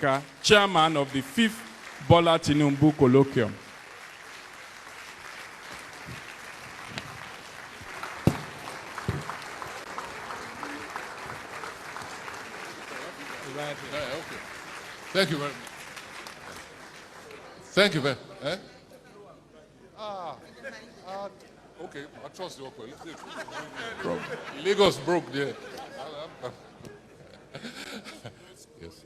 Africa, chairman of the 5th Bola Tinubu Colloquium. Okay. Thank you very much. Thank you very much. Okay, I trust you. Okay. Lagos broke there. Yes.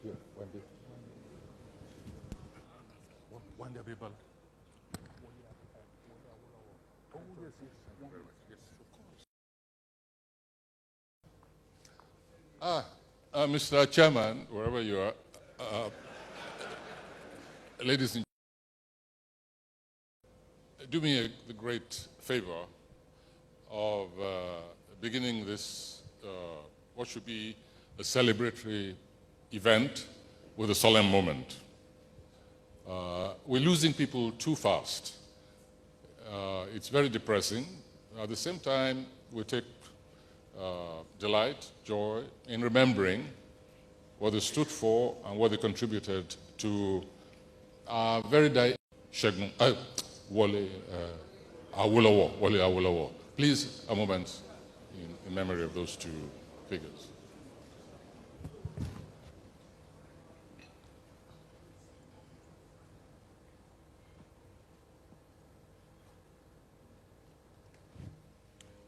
Yeah, one day people. Oh, yes, yes. Thank you very much. Yes, of course. Mr. Chairman, wherever you are, ladies and gentlemen, do me the great favor of beginning this, what should be a celebratory event with a solemn moment. We're losing people too fast. It's very depressing. At the same time, we take delight, joy in remembering what they stood for and what they contributed to our very Wole Awolowo. Please, a moment in memory of those two figures.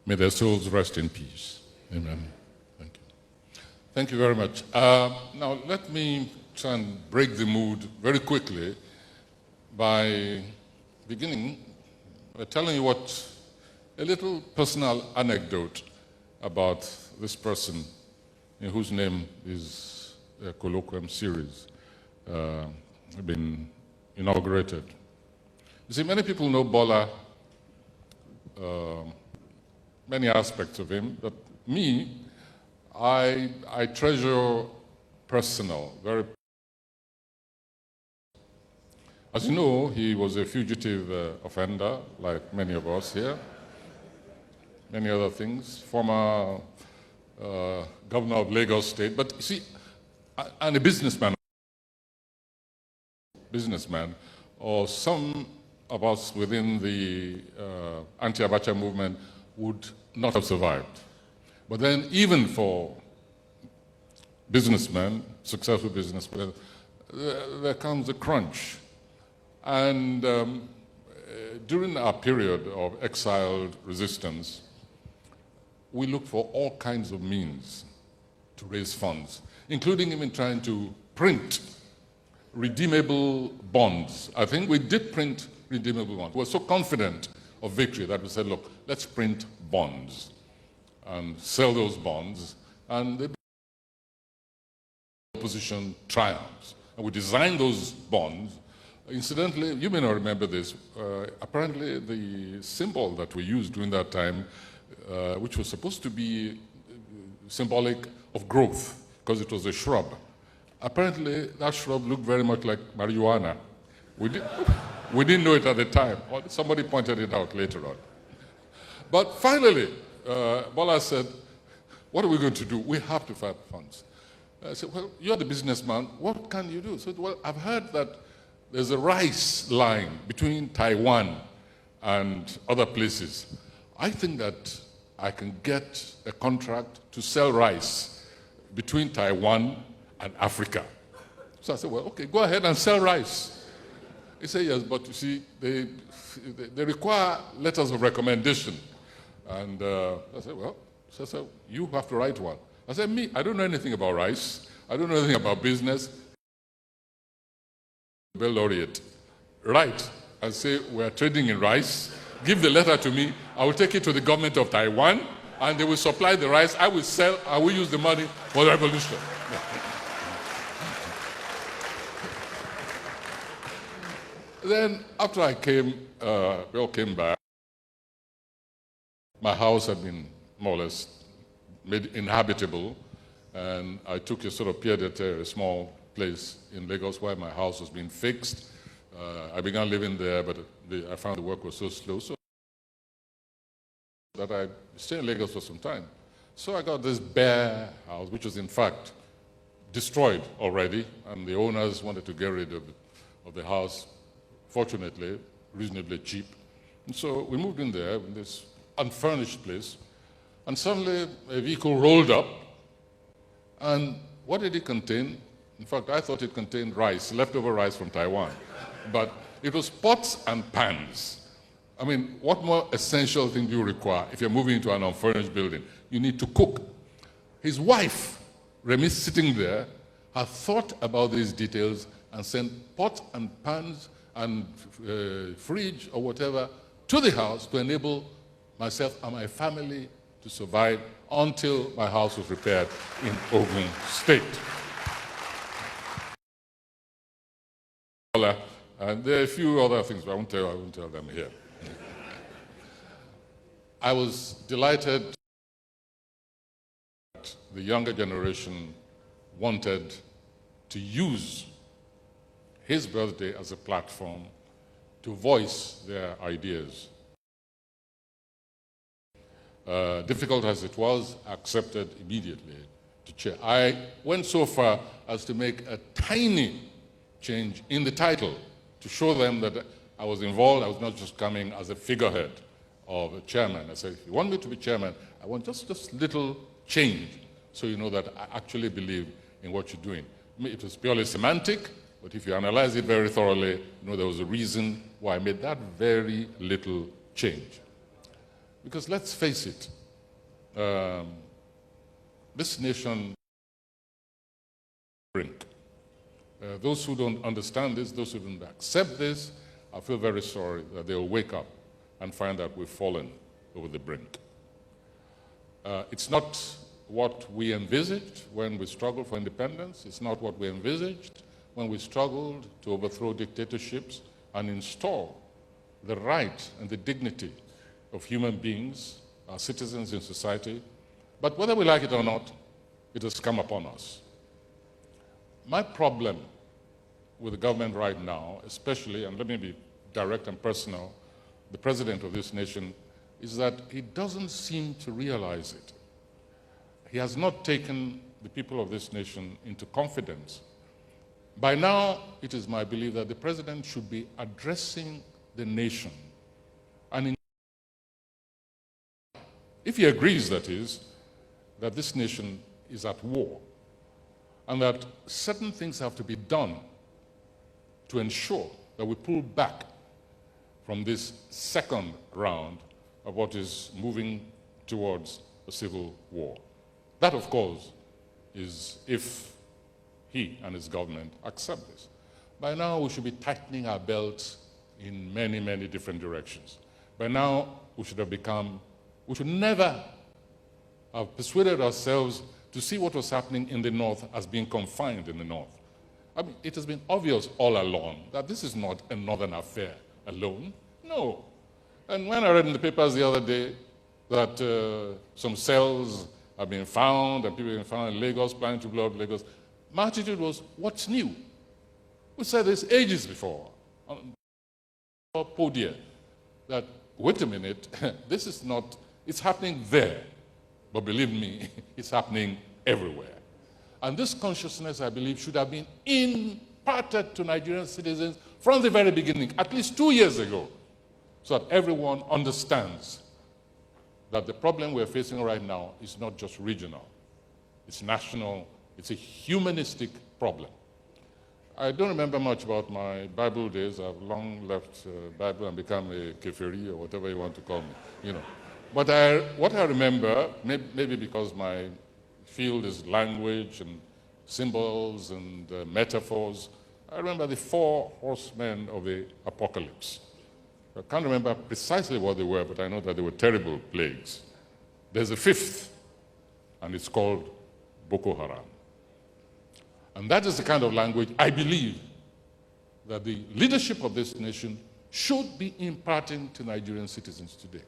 May their souls rest in peace. Amen. Thank you. Thank you very much. Now, let me try and break the mood very quickly by beginning by telling you a little personal anecdote about this person in whose name is a colloquium series been inaugurated. You see, many people know Bola, many aspects of him, but me, I treasure personal, very. As you know, he was a fugitive offender, like many of us here. Many other things, former governor of Lagos State, but you see, and a businessman, or some of us within the anti-Abacha movement would not have survived. But then even for businessmen, successful businessmen, there comes a crunch. And during our period of exiled resistance, we looked for all kinds of means to raise funds, including even trying to print redeemable bonds. I think we did print redeemable bonds. We were so confident of victory that we said, look, let's print bonds and sell those bonds, and the opposition triumphs. And we designed those bonds. Incidentally, you may not remember this, apparently the symbol that we used during that time, which was supposed to be symbolic of growth, because it was a shrub. Apparently, that shrub looked very much like marijuana. We didn't know it at the time. Somebody pointed it out later on. But finally, Bola said, what are we going to do? We have to find funds. I said, well, you're the businessman. What can you do? So, well, I've heard that there's a rice line between Taiwan and other places. I think that I can get a contract to sell rice between Taiwan and Africa. So I said, well, okay, go ahead and sell rice. He said, yes, but you see, they require letters of recommendation. And I said, well, so you have to write one. I said, me, I don't know anything about rice. I don't know anything about business. Nobel laureate, write and say, we're trading in rice. Give the letter to me. I will take it to the government of Taiwan, and they will supply the rice. I will sell. I will use the money for the revolution. Then, after I came, we all came back. My house had been more or less made inhabitable, and I took a sort of pied-à-terre, a small place in Lagos where my house was being fixed. I began living there, but I found the work was so slow, so that I stayed in Lagos for some time. So I got this bare house, which was in fact destroyed already, and the owners wanted to get rid of the house, fortunately, reasonably cheap. And so we moved in there, in this unfurnished place, and suddenly a vehicle rolled up, and what did it contain? In fact, I thought it contained rice, leftover rice from Taiwan, but it was pots and pans. I mean, what more essential thing do you require if you're moving into an unfurnished building? You need to cook. His wife, Remy, sitting there, had thought about these details and sent pots and pans and fridge or whatever to the house to enable myself and my family to survive until my house was repaired in Ogun State. And there are a few other things, but I won't tell them here. I was delighted that the younger generation wanted to use his birthday as a platform to voice their ideas. Difficult as it was, accepted immediately to chair. I went so far as to make a tiny change in the title to show them that I was involved. I was not just coming as a figurehead of a chairman. I said, if you want me to be chairman, I want just little change so you know that I actually believe in what you're doing. It was purely semantic, but if you analyze it very thoroughly, you know there was a reason why I made that very little change. Because let's face it, this nation brink. Those who don't understand this, those who don't accept this, I feel very sorry that they'll wake up and find that we've fallen over the brink. It's not what we envisaged when we struggled for independence. It's not what we envisaged when we struggled to overthrow dictatorships and install the right and the dignity of human beings, our citizens in society. But whether we like it or not, it has come upon us. My problem with the government right now, especially, and let me be direct and personal, the president of this nation, is that he doesn't seem to realize it. He has not taken the people of this nation into confidence. By now, it is my belief that the president should be addressing the nation. And if he agrees, that is, that this nation is at war, and that certain things have to be done to ensure that we pull back from this second round of what is moving towards a civil war. That, of course, is if he and his government accept this. By now, we should be tightening our belts in many, many different directions. By now, we should never have persuaded ourselves to see what was happening in the North as being confined in the North. I mean, it has been obvious all along that this is not a Northern affair alone. No. And when I read in the papers the other day that some cells have been found and people have been found in Lagos, planning to blow up Lagos, my attitude was, what's new? We said this ages before on the podium that, wait a minute, this is not, it's happening there. But believe me, it's happening everywhere. And this consciousness, I believe, should have been imparted to Nigerian citizens from the very beginning, at least 2 years ago, so that everyone understands that the problem we're facing right now is not just regional. It's national. It's a humanistic problem. I don't remember much about my Bible days. I've long left Bible and become a keferi or whatever you want to call me, you know. But what I remember, maybe because my field is language and symbols and metaphors, I remember the 4 horsemen of the apocalypse. I can't remember precisely what they were, but I know that they were terrible plagues. There's a 5th, and it's called Boko Haram. And that is the kind of language I believe that the leadership of this nation should be imparting to Nigerian citizens today.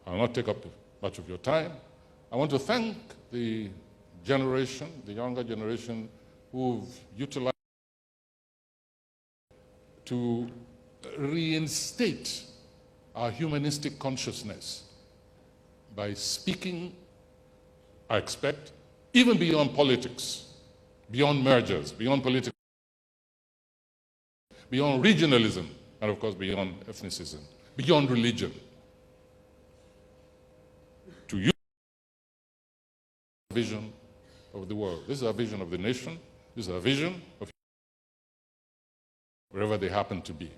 I will not take up much of your time. I want to thank the generation, the younger generation, who've utilized to reinstate our humanistic consciousness by speaking I expect, even beyond politics, beyond mergers, beyond political, beyond regionalism, and of course beyond ethnicism, beyond religion, to use a vision of the world. This is a vision of the nation. This is a vision of wherever they happen to be.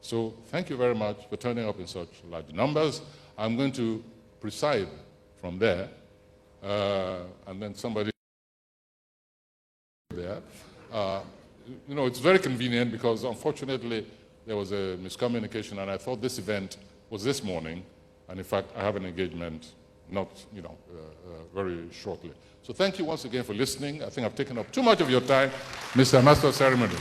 So thank you very much for turning up in such large numbers. I'm going to preside from there, and then somebody there. You know, it's very convenient because unfortunately there was a miscommunication, and I thought this event was this morning, and in fact I have an engagement not, very shortly. So thank you once again for listening. I think I've taken up too much of your time, Mr. Master of Ceremonies.